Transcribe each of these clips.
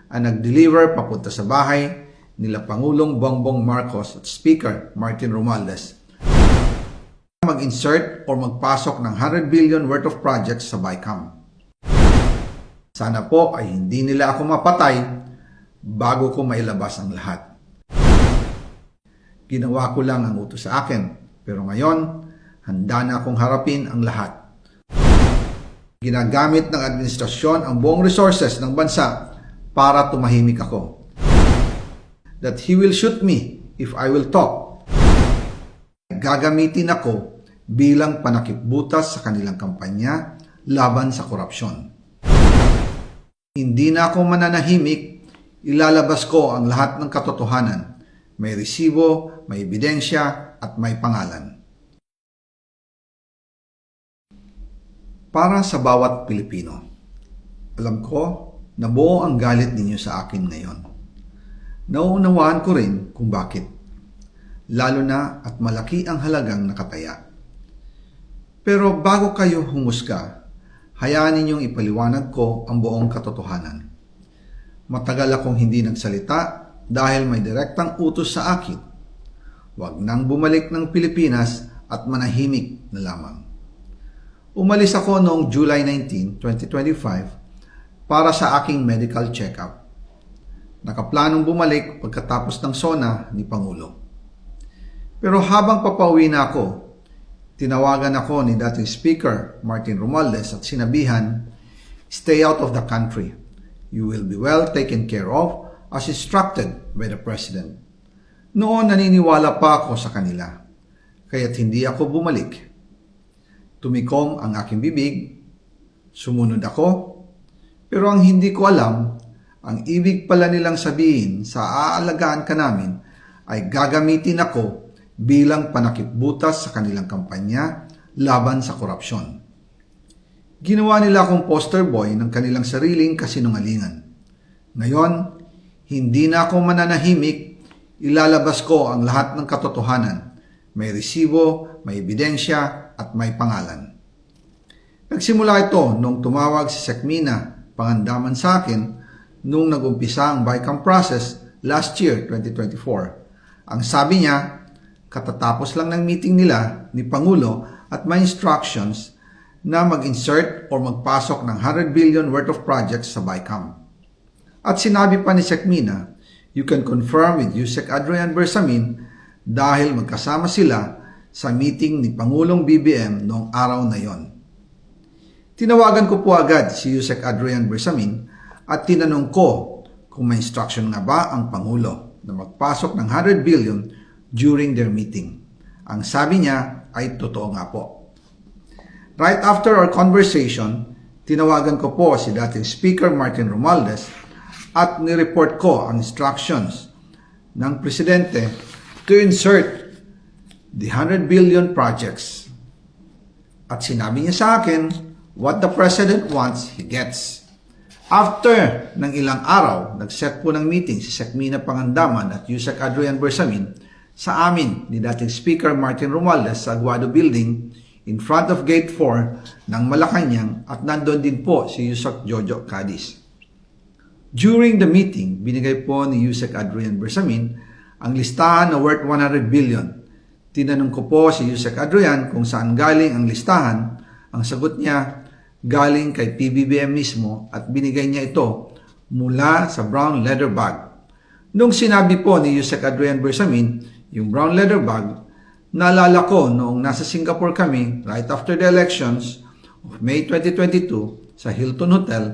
ang nag-deliver papunta sa bahay nila Pangulong Bongbong Marcos at Speaker Martin Romualdez mag-insert o magpasok ng 100 billion worth of projects sa BICAM. Sana po ay hindi nila ako mapatay bago ko mailabas ang lahat. Ginawa ko lang ang utos sa akin, pero ngayon, handa na akong harapin ang lahat. Ginagamit ng administrasyon ang buong resources ng bansa para tumahimik ako. That he will shoot me if I will talk. Gagamitin ako bilang panakipbutas sa kanilang kampanya laban sa korupsyon. Hindi na ako mananahimik, ilalabas ko ang lahat ng katotohanan. May resibo, may ebidensya, at may pangalan. Para sa bawat Pilipino, alam ko na buo ang galit ninyo sa akin ngayon. Nauunawaan ko rin kung bakit. Lalo na at malaki ang halagang nakataya. Pero bago kayo humusga, hayaan ninyong ipaliwanag ko ang buong katotohanan. Matagal akong hindi nagsalita dahil may direktang utos sa akin. Huwag nang bumalik ng Pilipinas at manahimik na lamang. Umalis ako noong July 19, 2025 para sa aking medical check-up. Nakaplanong bumalik pagkatapos ng SONA ni Pangulo. Pero habang papauwi na ako, tinawagan ako ni dating Speaker Martin Romualdez at sinabihan, "Stay out of the country. You will be well taken care of as instructed by the President." Noon naniniwala pa ako sa kanila, kaya't hindi ako bumalik. Tumikom ang aking bibig, sumunod ako, pero ang hindi ko alam, ang ibig pala nilang sabihin sa aalagaan ka namin ay gagamitin ako bilang panakipbutas sa kanilang kampanya laban sa korupsyon. Ginawa nila akong poster boy ng kanilang sariling kasinungalingan. Ngayon, hindi na ako mananahimik, ilalabas ko ang lahat ng katotohanan. May resibo, may ebidensya, at may pangalan. Nagsimula ito nung tumawag si Sekmina Pangandaman sa akin nung nag-umpisa ang BICAM process last year, 2024. Ang sabi niya, katatapos lang ng meeting nila ni Pangulo at may instructions na mag-insert o magpasok ng 100 billion worth of projects sa BICAM. At sinabi pa ni Sekmina, you can confirm with Yusek Adrian Bersamin dahil magkasama sila sa meeting ni Pangulong BBM noong araw na yon. Tinawagan ko po agad si Yusek Adrian Bersamin at tinanong ko kung may instruction nga ba ang Pangulo na magpasok ng 100 billion during their meeting. Ang sabi niya ay totoo nga po. Right after our conversation, tinawagan ko po si dating Speaker Martin Romualdez at nireport ko ang instructions ng Presidente to insert the 100 billion projects. At sinabi niya sa akin, what the President wants, he gets. After ng ilang araw, nag-set po ng meeting si Sekmina Pangandaman at Yusek Adrian Bersamin sa amin ni dating Speaker Martin Romualdez sa Aguado Building in front of Gate 4 ng Malacanang at nandun din po si Yusek Jojo Cadiz. During the meeting, binigay po ni Yusek Adrian Bersamin ang listahan na worth 100 billion. Tinanong ko po si Yusek Adrian kung saan galing ang listahan. Ang sagot niya, galing kay PBBM mismo at binigay niya ito mula sa brown leather bag. Nung sinabi po ni Yusek Adrian Bersamin, yung brown leather bag, naalala ko noong nasa Singapore kami right after the elections of May 2022 sa Hilton Hotel,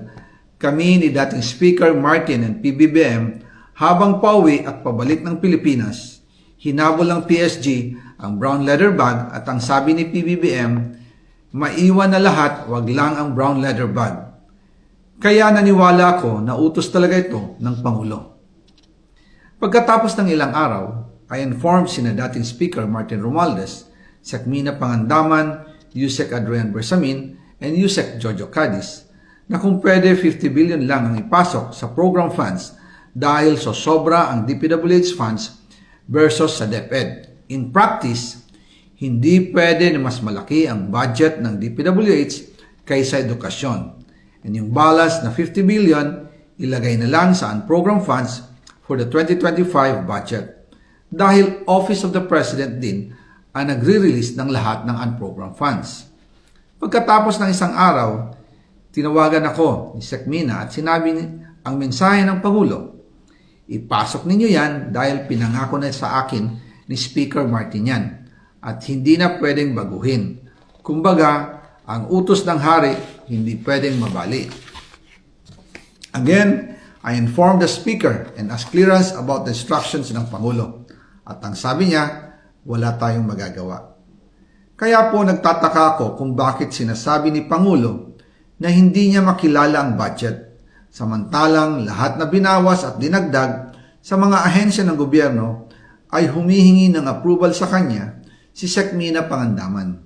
kami ni dating Speaker Martin and PBBM habang pauwi at pabalik ng Pilipinas, hinabol ng PSG ang brown leather bag at ang sabi ni PBBM, maiwan na lahat, wag lang ang brown leather bag. Kaya naniwala ako na utos talaga ito ng Pangulo. Pagkatapos ng ilang araw, I informed sina dating Speaker Martin Romualdez, Sekmina Pangandaman, Yusek Adrian Bersamin, and Yusek Jojo Cadiz na kung pwede 50 billion lang ang ipasok sa program funds dahil so sobra ang DPWH funds versus sa DepEd. In practice, hindi pwede na mas malaki ang budget ng DPWH kaysa edukasyon. And yung balance na 50 billion, ilagay na lang sa unprogrammed funds for the 2025 budget. Dahil Office of the President din ang nagre-release ng lahat ng unprogrammed funds. Pagkatapos ng isang araw, tinawagan ako ni Sec Mina at sinabi ang mensahe ng Pangulo. Ipasok ninyo yan dahil pinangako na sa akin ni Speaker Martin yan at hindi na pwedeng baguhin. Kumbaga, ang utos ng hari hindi pwedeng mabali. Again, I informed the Speaker and asked clearance about the instructions ng Pangulo. At ang sabi niya, wala tayong magagawa. Kaya po nagtataka ako kung bakit sinasabi ni Pangulo na hindi niya makilala ang budget, samantalang lahat na binawas at dinagdag sa mga ahensya ng gobyerno ay humihingi ng approval sa kanya si Sec Mina Pangandaman.